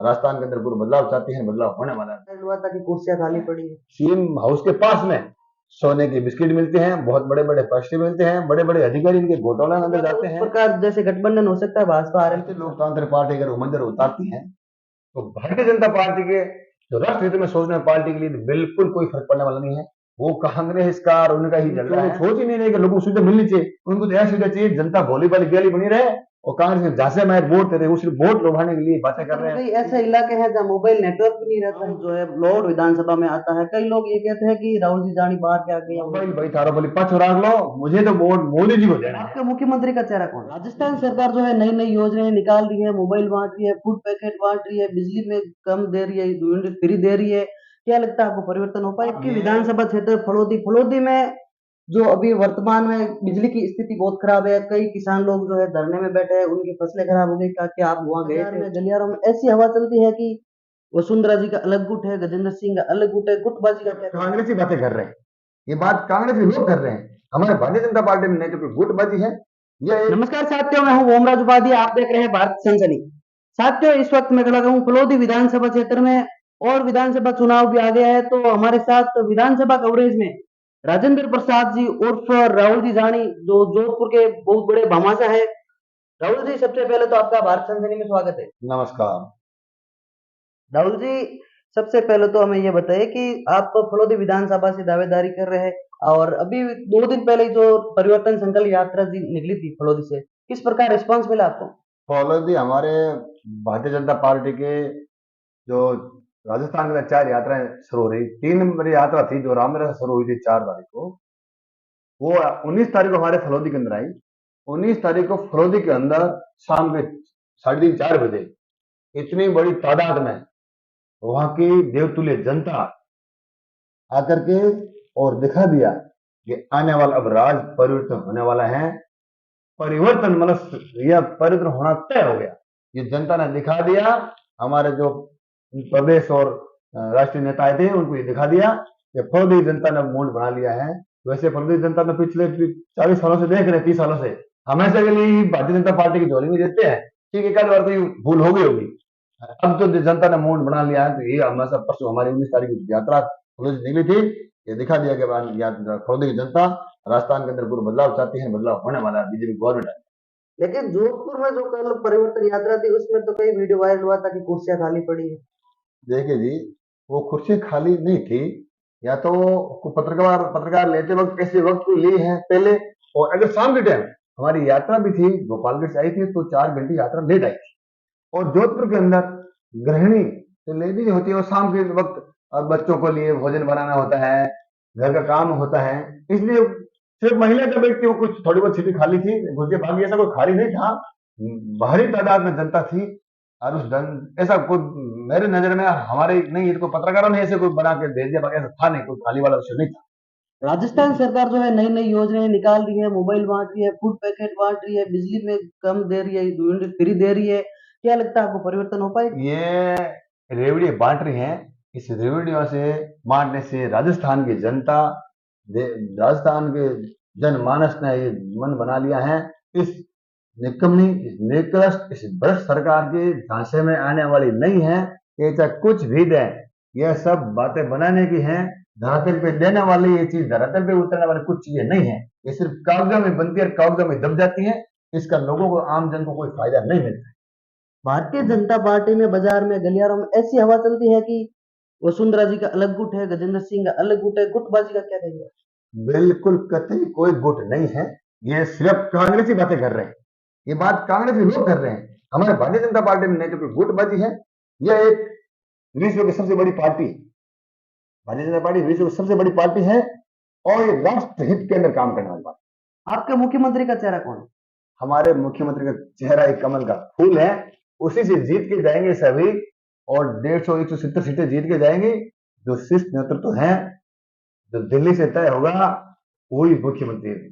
राजस्थान के अंदर पूरा बदलाव चाहती है, बदलाव होने वाला है। हुआ था कि कुर्सियां खाली पड़ी है। सीएम हाउस के पास में सोने के बिस्किट मिलते हैं, बहुत बड़े बड़े पैसे मिलते हैं, बड़े बड़े अधिकारी इनके घोटाला में अंदर जाते उस हैं। प्रकार जैसे गठबंधन हो सकता है भाजपा भारतीय लोकतांत्रिक पार्टी अगर वो मंदिर उतारती है तो भारतीय जनता पार्टी के जो राष्ट्र हित में सोचने वाली पार्टी के लिए तो बिल्कुल कोई फर्क पड़ने वाला नहीं है। वो कांग्रेस का और उनका ही झगड़ा है। सोच ही नहीं रहे कि लोगों को सुविधा मिलनी चाहिए, उनको तो यह सुविधा चाहिए जनता भोली भाली गली बनी रहे और कांग्रेस में झांसे में वोट दे रहे, वो सिर्फ वोट लुभाने के लिए बातें कर रहे हैं। कई ऐसे इलाके हैं जहाँ मोबाइल नेटवर्क भी नहीं रहता है, जो है लोड विधानसभा में आता है। कई लोग ये कहते हैं कि राहुल जी जानी बाहर के आ गए। मोबाइल भाई थारो बोली पछ राख लो, मुझे तो वोट मोदी जी को देना है। आपके मुख्यमंत्री का चेहरा कौन है? राजस्थान सरकार जो है नई नई योजनाएं निकाल रही है, मोबाइल बांट रही है, फूड पैकेट बांट रही है, बिजली में कम दे रही है, यूनिट फ्री दे रही है। क्या लगता है आपको परिवर्तन हो पाए? आपकी विधानसभा क्षेत्र फलोदी में जो अभी वर्तमान में बिजली की स्थिति बहुत खराब है। कई किसान लोग जो है धरने में बैठे हैं, उनकी फसलें खराब हो गई। क्या आप वहाँ गए थे? गलियारों में ऐसी हवा चलती है कि वसुंधरा जी का अलग गुट है, गजेंद्र सिंह का अलग गुट है। गुटबाजी का क्या? कांग्रेस ही बातें कर रहे हैं, ये बात कांग्रेस के लोग कर रहे हैं। हमारे भारतीय जनता पार्टी में नहीं तो कोई गुटबाजी है। नमस्कार साथियों, मैं हूं ओमराज उपाध्याय। आप देख रहे हैं भारत सनसनी। साथियों, इस वक्त मैं खड़ा हूं फलोदी विधानसभा क्षेत्र में और विधानसभा चुनाव भी आ गया है, तो हमारे साथ विधानसभा कवरेज में राजेंद्र प्रसाद जी उर्फ राहुल जी जानी, जो जोधपुर के बहुत बड़े भामाशाह है। राहुल जी, सबसे पहले तो आपका भारत सनसनी में स्वागत है। नमस्कार। राहुल जी, सबसे पहले तो हमें ये बताइए कि आप फलोदी विधानसभा से दावेदारी कर रहे हैं और अभी 2 दिन पहले जो परिवर्तन संकल्प यात्रा जी निकली थी फलोदी से, किस प्रकार रिस्पांस मिला आपको? फॉलोदी हमारे भारतीय जनता पार्टी के जो राजस्थान के अंदर 4 यात्राएं शुरू हो रही, 3 नंबर यात्रा थी जो रामनगर से शुरू हुई थी 4 तारीख को, वो 19 तारीख को हमारे फलोदी के अंदर आई। 19 तारीख को फलोदी के अंदर शाम के 3:30-4 बजे इतनी बड़ी तादाद में वहां की देवतुल्य जनता आकर के और दिखा दिया कि आने वाला अब राज परिवर्तन होने वाला है। परिवर्तन मतलब यह परिवर्तन होना तय हो गया, ये जनता ने दिखा दिया। हमारे जो प्रदेश और राष्ट्रीय नेताएं थे उनको ये दिखा दिया कि फौजी जनता ने मूड बना लिया है। वैसे फौजी जनता ने पिछले 40 सालों से देख रहे, 30 सालों से हमेशा के लिए भारतीय जनता पार्टी की झोली में देते हैं। ठीक है, कल बार कोई भूल हो गई होगी, अब तो जनता ने मूड बना लिया है। तो ये हमेशा परसों हमारी 19 तारीख की यात्रा निकली थी, ये दिखा दिया कि फौजी की जनता राजस्थान के अंदर पूरा बदलाव चाहती है, बदलाव होने वाला है, बीजेपी गवर्नमेंट है। लेकिन जोधपुर में जो कल परिवर्तन यात्रा थी उसमें तो कई वीडियो वायरल हुआ था कि कुर्सियां खाली पड़ी है। देखिए जी, वो कुर्सी खाली नहीं थी, या तो पत्रकार पत्रकार लेते वक्त कैसे वक्त को ली है पहले। और अगर शाम के टाइम हमारी यात्रा भी थी, गोपालगढ़ से आई थी, तो 4 घंटे यात्रा लेट आई थी। और जोधपुर के अंदर गृहिणी जो लेडीज होती है वो शाम के वक्त बच्चों को लिए भोजन बनाना होता है, घर का काम होता है, इसलिए सिर्फ महिला का व्यक्ति वो कुछ थोड़ी बहुत सीटें खाली थी, घुस के भागी, ऐसा कोई खाली नहीं था। भारी तादाद में जनता थी। और उस जन ऐसा कोई मेरे नजर में हमारे नहीं, इनको पत्रकारों ने ऐसे कोई बना के भेज दिया, बाकी ऐसा था नहीं, कोई खाली वाला विषय नहीं था। राजस्थान सरकार जो है नई नई योजनाएं निकाल रही है, मोबाइल बांट रही है, फूड पैकेट बांट रही है, बिजली में कम दे रही है, यूनिट फ्री दे रही है। क्या लगता है आपको परिवर्तन हो पाएगा? ये रेवड़ी बांट रही है, इस रेवड़ियों से बांटने से राजस्थान की जनता, राजस्थान के जनमानस ने ये मन बना लिया है। इस निकम्मी, इस निकृष्ट, इस भ्रष्ट सरकार के झांसे में आने वाली नहीं है। ये चाहे कुछ भी दे, यह सब बातें बनाने की हैं। धरातल पे देने वाली ये चीज, धरातल पे उतरने वाली कुछ चीजें नहीं है। ये सिर्फ कागजों में बनती है, कागजों में दब जाती है। इसका लोगों को, आम जन को कोई फायदा नहीं मिलता। भारतीय जनता पार्टी में बाजार में गलियारों में ऐसी हवा चलती है कि वसुंधरा जी का अलग गुट है, गजेंद्र सिंह का अलग गुट है। गुटबाजी का क्या कहेंगे? बिल्कुल कतई कोई गुट नहीं है, ये सिर्फ कांग्रेस ही बातें कर रहे हैं, ये बात कांग्रेस के लोग कर रहे हैं। हमारे भारतीय जनता पार्टी में नहीं तो कोई गुटबाजी है। यह एक विश्व की सबसे बड़ी पार्टी, भारतीय जनता पार्टी विश्व की सबसे बड़ी पार्टी है और ये राष्ट्र हित के अंदर काम करने वाली पार्टी। आपके मुख्यमंत्री का चेहरा कौन है? हमारे मुख्यमंत्री का चेहरा एक कमल का फूल है, उसी से जीत के जाएंगे सभी, और 150-170 सीटें जीत के जाएंगे। जो शीर्ष नेतृत्व है, जो दिल्ली से तय होगा, वही मुख्यमंत्री है।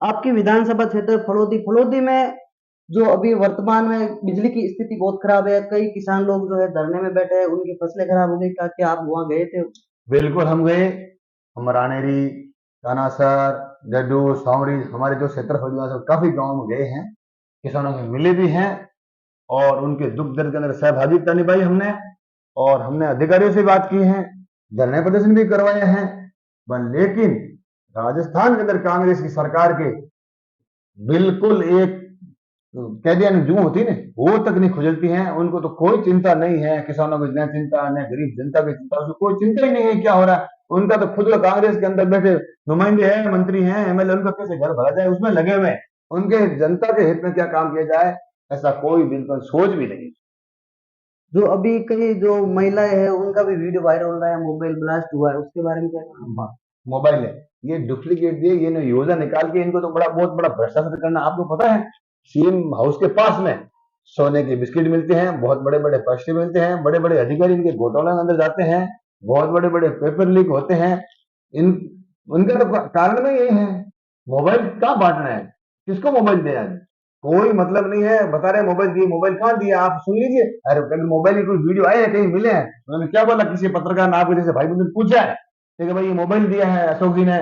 आपकी विधानसभा क्षेत्र फलोदी में जो अभी वर्तमान में बिजली की स्थिति बहुत खराब है। कई किसान लोग जो है धरने में बैठे हैं, उनकी फसलें खराब हो गई। क्या आप वहां गए थे? बिल्कुल हम गए, हम रानेरी, कानासर, डड्डू, सावरी, हमारे जो क्षेत्रफल काफी गांव में गए हैं, किसानों से मिले भी हैं और उनके दुख दर्द के अंदर सहभागिता निभाई हमने, और हमने अधिकारियों से बात की है, धरने प्रदर्शन भी करवाए हैं। लेकिन राजस्थान के अंदर कांग्रेस की सरकार के बिल्कुल एक कह दिया ना, जू होती ना, वो तक नहीं खुजलती हैं। उनको तो कोई चिंता नहीं है, किसानों की न चिंता, न गरीब जनता की चिंता, उसको कोई चिंता ही नहीं है क्या हो रहा है। उनका तो खुद का कांग्रेस के अंदर बैठे नुमाइंदे हैं, मंत्री हैं, एमएलए, उनका कैसे घर भरा जाए उसमें लगे हुए हैं। उनके जनता के हित में क्या काम किया जाए, ऐसा कोई बिल्कुल सोच भी नहीं। जो अभी कई जो महिलाएं हैं उनका भी वीडियो वायरल हो रहा है, मोबाइल ब्लास्ट हुआ है, उसके बारे में क्या कहना है? मोबाइल है, ये डुप्लीकेट दिए, ये योजना निकाल के इनको तो बड़ा बहुत बड़ा भ्रष्टाचार करना। आपको पता है सीएम हाउस के पास में सोने के बिस्किट मिलते हैं, बहुत बड़े बड़े पैसे मिलते हैं, बड़े बड़े अधिकारी इनके घोटालों के अंदर जाते हैं, बहुत बड़े बड़े पेपर लीक होते हैं। इन उनका तो कारण में यही है, मोबाइल कहाँ बांटना है, किसको मोबाइल देना है, कोई मतलब नहीं है। बता रहे मोबाइल दिए, मोबाइल कहाँ दिया आप सुन लीजिए। अरे कभी मोबाइल की कोई वीडियो आए हैं, कहीं मिले हैं, उन्होंने क्या बोला, किसी पत्रकार ने आपके जैसे भाई बंधु ने पूछा है कि भाई ये मोबाइल दिया है अशोक जी ने,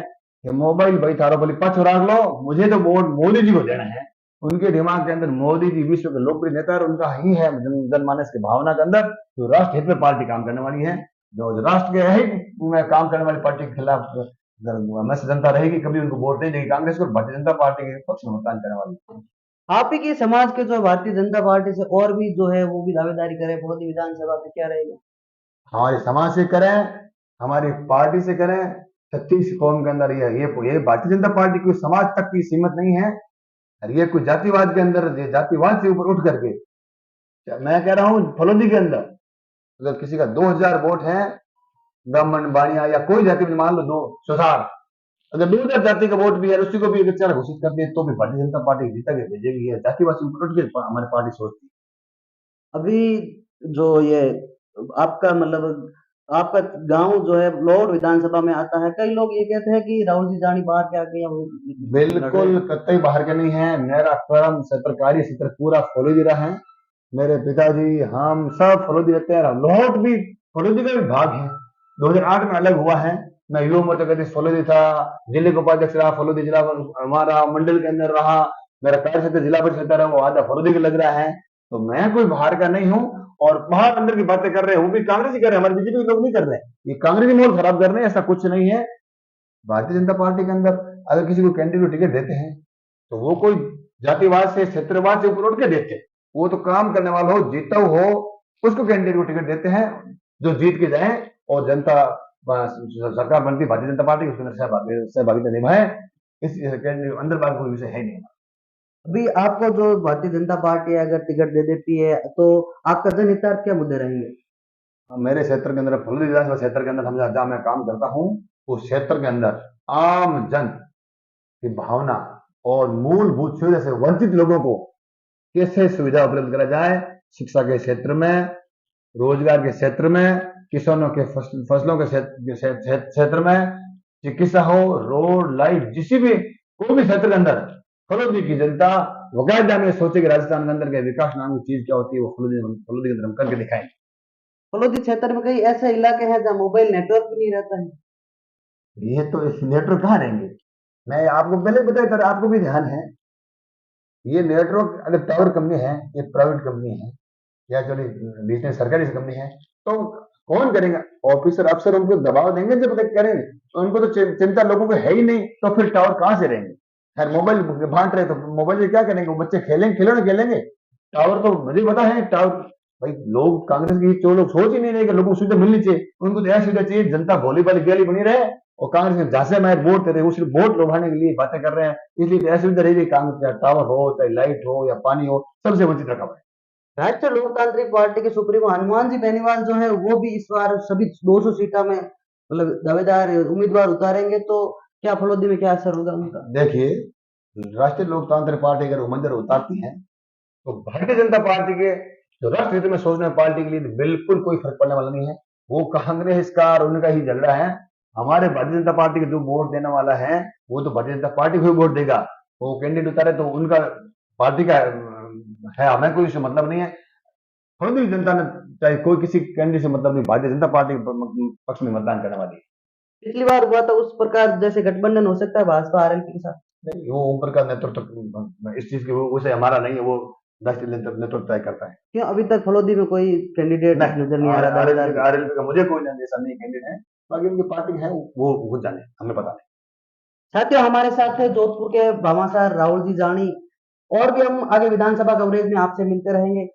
ये मोबाइल भाई थारो बोली पक्ष राख लो, मुझे तो वोट मोदी जी को देना है। उनके दिमाग के अंदर मोदी जी विश्व के लोकप्रिय नेता और उनका ही है जनमानस की भावना के अंदर जो राष्ट्र हित में पार्टी काम करने वाली है, जो राष्ट्र के हित में काम करने वाली पार्टी के खिलाफ हमेशा जनता रहेगी, कभी उनको वोट नहीं देगी कांग्रेस को, भारतीय जनता पार्टी के पक्ष में मतदान करने वाली। आप ही के समाज के जो भारतीय जनता पार्टी से और भी जो है वो भी दावेदारी करे फलोदी विधानसभा में, क्या रहेगा? हमारे समाज से करें, हमारी पार्टी से करें, 36 कौम के अंदर ये भारतीय जनता पार्टी कोई समाज तक की सीमित नहीं है, और ये कोई जातिवाद के अंदर, जातिवाद से ऊपर उठ करके, मैं कह रहा हूं फलोदी के अंदर अगर किसी का 2000 वोट है, ब्राह्मण बाणिया या कोई जाति में मान लो 200, अगर 2000 जाति का वोट भी है, उसी को भी अगर चार घोषित करते हैं तो भी भारतीय जनता पार्टी जीता के भेजेगी। है जातिवाद से ऊपर उठ के हमारी पार्टी सोचती है। अभी जो ये आपका मतलब आपका गांव जो है लोड विधानसभा में आता है, कई लोग ये कहते हैं कि राहुल जी जानी बाहर के आ गए या वो लड़ रहे बिल्कुल हैं। कतई बाहर के नहीं है, मेरा कर्म सरकारी क्षेत्र पूरा फलोदी रहा है, मेरे पिताजी हम सब फलोदी रहते हैं, लोट भी फलोदी का भी भाग है। 2008 में अलग हुआ है, मैं युवा मोर्चा का अध्यक्ष फलोदी था, जिले का उपाध्यक्ष रहा, फलोदी जिला हमारा मंडल के अंदर रहा, मेरा कार्य क्षेत्र जिला परिषद रहा, वो आधा फलोदी का लग रहा है। तो मैं कोई बाहर का नहीं हूँ, और बाहर अंदर की बातें कर रहे हैं वो भी कांग्रेस ही कर रहे हैं, हमारे बीजेपी के लोग नहीं कर रहे हैं, ये कांग्रेस ही मोल खराब कर रहे हैं, ऐसा कुछ नहीं है। भारतीय जनता पार्टी के अंदर अगर किसी को कैंडिडेट को टिकट देते हैं तो वो कोई जातिवाद से क्षेत्रवाद से ऊपर उठ के देते हैं, वो तो काम करने वाला हो, जीता हो, उसको कैंडिडेट को टिकट देते हैं जो जीत के जाए, और जनता सरकार बनती भारतीय जनता पार्टी उसके अंदर सहभागिता निभाए। इस कैंडिडेट अंदर बात कोई विषय है नहीं। अभी आपको जो भारतीय जनता पार्टी अगर टिकट दे देती है तो आपका जनहितार्थ क्या मुद्दे रहेंगे? मेरे क्षेत्र के अंदर फलोदी विधानसभा क्षेत्र के अंदर हम जहाँ मैं काम करता हूँ, उस क्षेत्र के अंदर आम जन की भावना और मूलभूत सुविधा से वंचित लोगों को कैसे सुविधा उपलब्ध करा जाए, शिक्षा के क्षेत्र में, रोजगार के क्षेत्र में, किसानों के फसलों के क्षेत्र में, चिकित्सा हो, रोड, लाइट, जिसी भी कोई भी क्षेत्र के अंदर फलोदी की जनता वकायदा में सोचे कि राजस्थान के अंदर के विकास नाम की चीज क्या होती है, वो फलोदी के अंदर हम करके दिखाएं। फलोदी क्षेत्र में कई ऐसे इलाके हैं जहाँ मोबाइल नेटवर्क भी नहीं रहता है। ये तो इस नेटवर्क कहाँ रहेंगे, मैं आपको पहले बताया था, आपको भी ध्यान है, ये नेटवर्क अगर टावर कंपनी है, ये प्राइवेट कंपनी है या चलो बीच में सरकारी कंपनी है, तो कौन करेगा, ऑफिसर अफसर उनको दबाव देंगे जब तक करेंगे, तो उनको तो चिंता लोगों को है ही नहीं, तो फिर टावर कहां से रहेंगे। खैर मोबाइल बांट रहे तो मोबाइल से क्या करेंगे, वो बच्चे खेलेंगे, खिलौने खेलेंगे, टावर तो मुझे पता है टावर, भाई लोग कांग्रेस की जो लोग सोच ही नहीं रहे कि लोगों को सुविधा मिलनी चाहिए, उनको तो यह सुविधा चाहिए जनता भोली भाली गली बनी रहे, और कांग्रेस में जैसे मैं वोट दे रहे वो सिर्फ वोट लुभाने के लिए बातें कर रहे हैं, इसलिए तो असुविधा रहेगी, कांग्रेस चाहे टावर हो, चाहे लाइट हो या पानी हो, सबसे वंचित रखा हुआ है। राष्ट्रीय लोकतांत्रिक पार्टी के सुप्रीमो हनुमान जी बेनीवाल जो है वो भी इस बार सभी 200 सीटा में मतलब दावेदार उम्मीदवार उतारेंगे, तो क्या फलोदी में क्या असर होगा उनका? देखिए, राष्ट्रीय लोकतांत्रिक पार्टी अगर उम्मीदवार उतारती है तो भारतीय जनता पार्टी के जो राष्ट्र हित में सोचने वाली पार्टी के लिए बिल्कुल कोई फर्क पड़ने वाला नहीं है, वो कांग्रेस का और उनका ही झगड़ा है। हमारे भारतीय जनता पार्टी के जो वोट देने वाला है वो तो भारतीय जनता पार्टी को ही वोट देगा, वो कैंडिडेट उतारे तो उनका पार्टी का है, हमें कोई इससे मतलब नहीं है। फलोदी जनता ने चाहे कोई किसी कैंडिडेट से मतलब नहीं, भारतीय जनता पार्टी के पक्ष में मतदान करने वाली है। पिछली बार हुआ था उस प्रकार जैसे गठबंधन हो सकता है भाजपा आरएलपी के साथ? नहीं, वो ऊपर का नेतृत्व इस चीज की वो उसे हमारा नहीं है, वो राष्ट्रीय नेतृत्व तय करता है। क्यों अभी तक फलोदी में कोई कैंडिडेट नजर नहीं आ रहा? आरएलपी का मुझे कोई ऐसा नहीं कैंडिडेट है, बाकी उनकी पार्टी है वो खुद जाने, हमें पता नहीं। साथियों, हमारे साथ थे जोधपुर के भामाशाह राहुल जी जानी। और भी हम आगे विधानसभा कवरेज में आपसे मिलते रहेंगे।